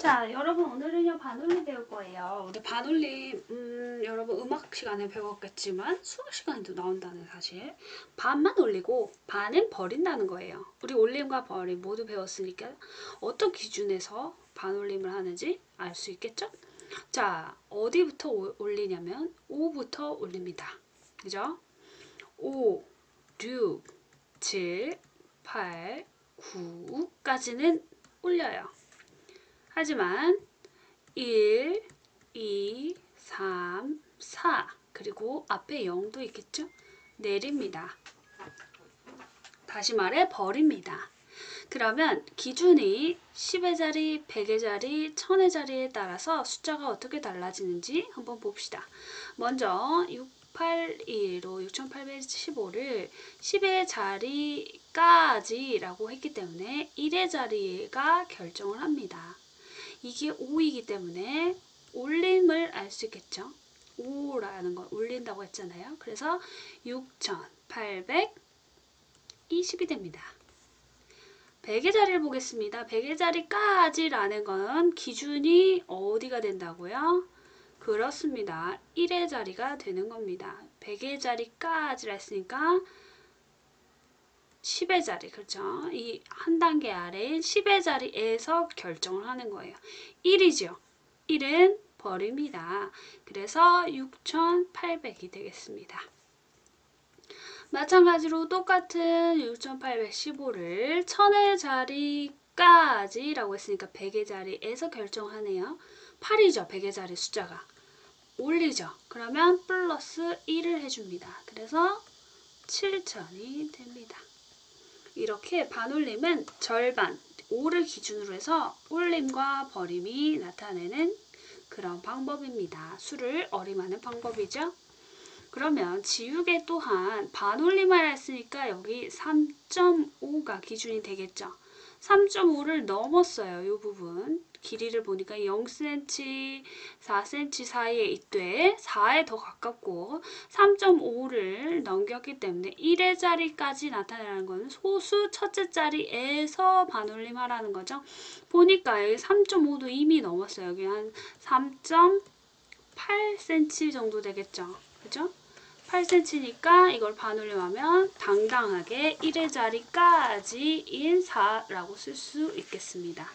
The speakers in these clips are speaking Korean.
자, 여러분 오늘은요 반올림 배울 거예요. 우리 반올림 여러분 음악 시간에 배웠겠지만 수학 시간에도 나온다는 사실. 반만 올리고 반은 버린다는 거예요. 우리 올림과 버림 모두 배웠으니까 어떤 기준에서 반올림을 하는지 알 수 있겠죠? 자, 어디부터 올리냐면 5부터 올립니다. 그죠? 5, 6, 7, 8, 9까지는 올려요. 하지만 1, 2, 3, 4 그리고 앞에 0도 있겠죠? 내립니다. 다시 말해 버립니다. 그러면 기준이 10의 자리, 100의 자리, 1000의 자리에 따라서 숫자가 어떻게 달라지는지 한번 봅시다. 먼저 681로 6815를 10의 자리까지 라고 했기 때문에 1의 자리가 결정을 합니다. 이게 5이기 때문에 올림을 알 수 있겠죠. 5라는 걸 올린다고 했잖아요. 그래서 6820이 됩니다. 100의 자리를 보겠습니다. 100의 자리까지 라는 건 기준이 어디가 된다고요? 그렇습니다. 1의 자리가 되는 겁니다. 100의 자리까지라 했으니까 10의 자리, 그렇죠? 이 한 단계 아래인 10의 자리에서 결정을 하는 거예요. 1이죠. 1은 버립니다. 그래서 6800이 되겠습니다. 마찬가지로 똑같은 6815를 1000의 자리까지 라고 했으니까 100의 자리에서 결정하네요. 8이죠. 100의 자리 숫자가. 올리죠. 그러면 플러스 1을 해줍니다. 그래서 7000이 됩니다. 이렇게 반올림은 절반, 5를 기준으로 해서 올림과 버림이 나타내는 그런 방법입니다. 수를 어림하는 방법이죠. 그러면 지우개 또한 반올림을 했으니까 여기 3.5가 기준이 되겠죠. 3.5를 넘었어요. 이 부분. 길이를 보니까 0cm, 4cm 사이에 있되 4에 더 가깝고 3.5를 넘겼기 때문에 1의 자리까지 나타나는 것은 소수 첫째 자리에서 반올림 하라는 거죠. 보니까 여기 3.5도 이미 넘었어요. 여기 한 3.8cm 정도 되겠죠. 그죠? 8cm니까 이걸 반올림하면 당당하게 1의 자리까지인 4라고 쓸 수 있겠습니다.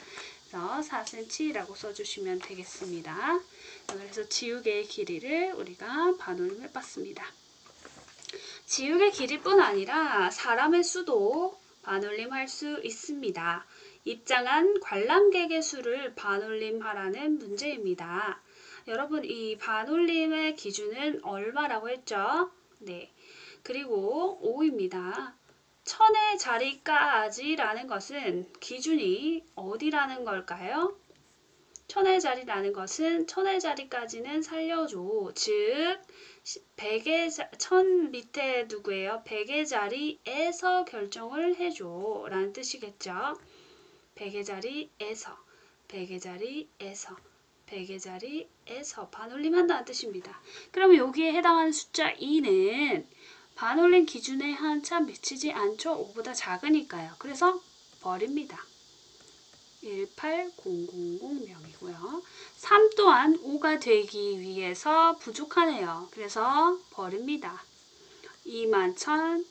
그래서 4cm라고 써주시면 되겠습니다. 그래서 지우개의 길이를 우리가 반올림 해봤습니다. 지우개 길이뿐 아니라 사람의 수도 반올림할 수 있습니다. 입장한 관람객의 수를 반올림하라는 문제입니다. 여러분, 이 반올림의 기준은 얼마라고 했죠? 네. 그리고 5입니다. 1000의 자리까지 라는 것은 기준이 어디라는 걸까요? 1000의 자리라는 것은 1000의 자리까지는 살려줘. 즉 1000 밑에 누구예요? 100의 자리에서 결정을 해줘 라는 뜻이겠죠. 100의 자리에서 100의 자리에서 100의 자리에서 반올림 한다는 뜻입니다. 그러면 여기에 해당하는 숫자 2는 반올림 기준에 한참 미치지 않죠. 5보다 작으니까요. 그래서 버립니다. 18000명이고요. 3 또한 5가 되기 위해서 부족하네요. 그래서 버립니다. 21000명.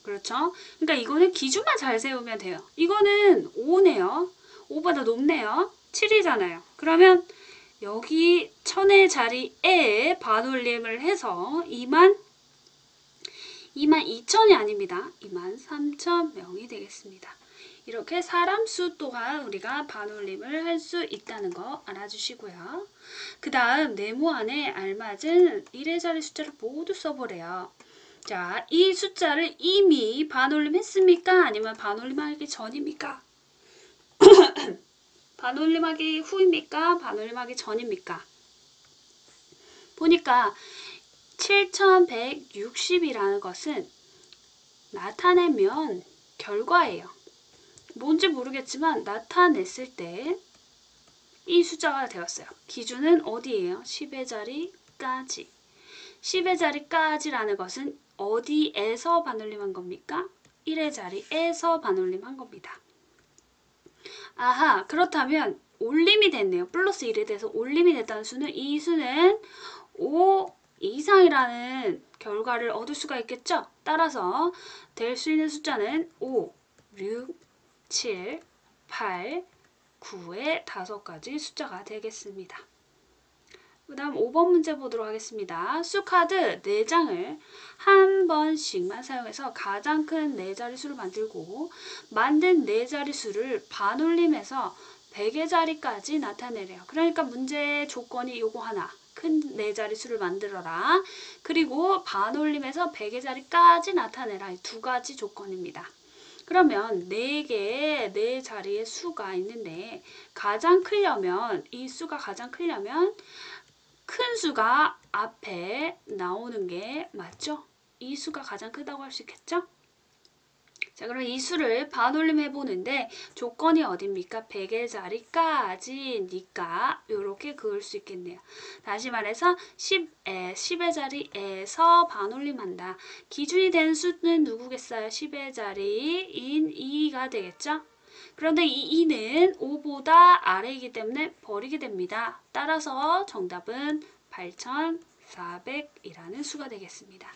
그렇죠? 그러니까 이거는 기준만 잘 세우면 돼요. 이거는 5네요. 5보다 높네요. 7이잖아요. 그러면 여기 1000의 자리에 반올림을 해서 22000이 아닙니다. 23000명이 되겠습니다. 이렇게 사람 수 또한 우리가 반올림을 할 수 있다는 거 알아주시고요. 그 다음 네모 안에 알맞은 1의 자리 숫자를 모두 써보래요. 자, 이 숫자를 이미 반올림 했습니까? 아니면 반올림하기 전입니까? 반올림하기 후입니까? 반올림하기 전입니까? 보니까 7160이라는 것은 나타내면 결과예요. 뭔지 모르겠지만 나타냈을 때 이 숫자가 되었어요. 기준은 어디예요? 10의 자리까지. 10의 자리까지라는 것은 어디에서 반올림한 겁니까? 1의 자리에서 반올림한 겁니다. 아하, 그렇다면 올림이 됐네요. 플러스 1이 돼서 올림이 됐다는 수는 이 수는 5 이상이라는 결과를 얻을 수가 있겠죠? 따라서 될 수 있는 숫자는 5, 6, 7, 8, 9의 5가지 숫자가 되겠습니다. 그 다음 5번 문제 보도록 하겠습니다. 수카드 4장을 한 번씩만 사용해서 가장 큰 4자릿수를 만들고 만든 4자릿수를 반올림해서 100의 자리까지 나타내래요. 그러니까 문제 조건이 요거 하나. 큰 4자릿수를 만들어라. 그리고 반올림해서 100의 자리까지 나타내라. 이 2가지 조건입니다. 그러면 4개의 4자리의 수가 있는데 가장 크려면 이 수가 가장 크려면 큰 수가 앞에 나오는 게 맞죠? 이 수가 가장 크다고 할 수 있겠죠? 자, 그럼 이 수를 반올림 해보는데 조건이 어딥니까? 100의 자리까지니까 이렇게 그을 수 있겠네요. 다시 말해서 10의 자리에서 반올림한다. 기준이 된 수는 누구겠어요? 10의 자리인 2가 되겠죠? 그런데 이 2는 5보다 아래이기 때문에 버리게 됩니다. 따라서 정답은 8400이라는 수가 되겠습니다.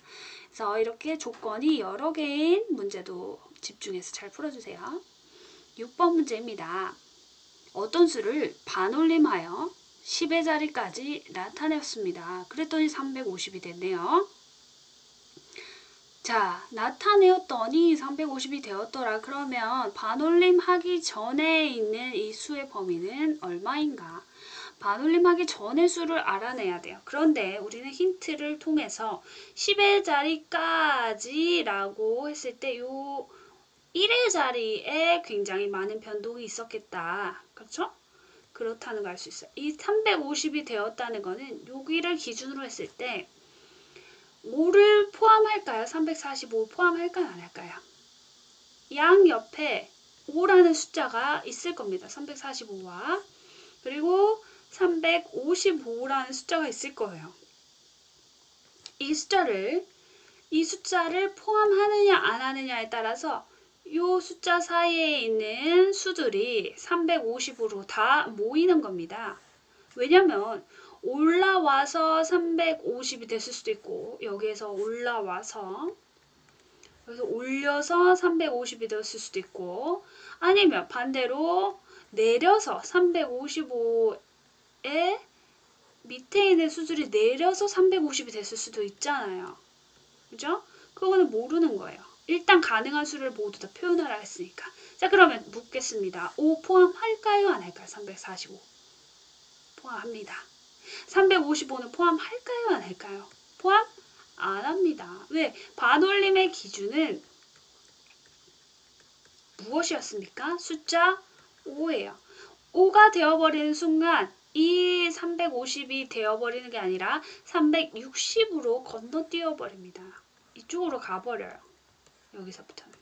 그래서 이렇게 조건이 여러 개인 문제도 집중해서 잘 풀어주세요. 6번 문제입니다. 어떤 수를 반올림하여 10의 자리까지 나타내었습니다. 그랬더니 350이 됐네요. 자, 나타내었더니 350이 되었더라. 그러면 반올림하기 전에 있는 이 수의 범위는 얼마인가? 반올림하기 전의 수를 알아내야 돼요. 그런데 우리는 힌트를 통해서 10의 자리까지 라고 했을 때 요 1의 자리에 굉장히 많은 변동이 있었겠다. 그렇죠? 그렇다는 걸 알 수 있어요. 이 350이 되었다는 거는 여기를 기준으로 했을 때 5를 포함할까요? 345 포함할까요? 안 할까요? 양 옆에 5라는 숫자가 있을 겁니다. 345와 그리고 355라는 숫자가 있을 거예요. 이 숫자를 포함하느냐 안 하느냐에 따라서 이 숫자 사이에 있는 수들이 350으로 다 모이는 겁니다. 왜냐면 올라와서 350이 됐을 수도 있고 여기에서 올라와서 여기서 올려서 350이 되었을 수도 있고 아니면 반대로 내려서 355에 밑에 있는 수들이 내려서 350이 됐을 수도 있잖아요. 그죠? 그거는 모르는 거예요. 일단 가능한 수를 모두 다 표현하라 했으니까. 자, 그러면 묻겠습니다. 5 포함할까요? 안 할까요? 345. 포함합니다. 355는 포함할까요? 안 할까요? 포함 안 합니다. 왜? 반올림의 기준은 무엇이었습니까? 숫자 5예요. 5가 되어버리는 순간 이 350이 되어버리는 게 아니라 360으로 건너뛰어 버립니다. 이쪽으로 가버려요. 여기서부터는.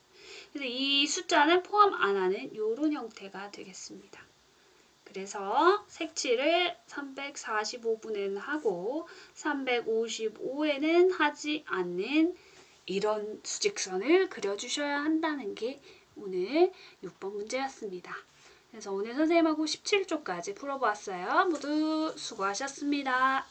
그래서 이 숫자는 포함 안 하는 이런 형태가 되겠습니다. 그래서 색칠을 345분에는 하고 355에는 하지 않는 이런 수직선을 그려주셔야 한다는 게 오늘 6번 문제였습니다. 그래서 오늘 선생님하고 17쪽까지 풀어보았어요. 모두 수고하셨습니다.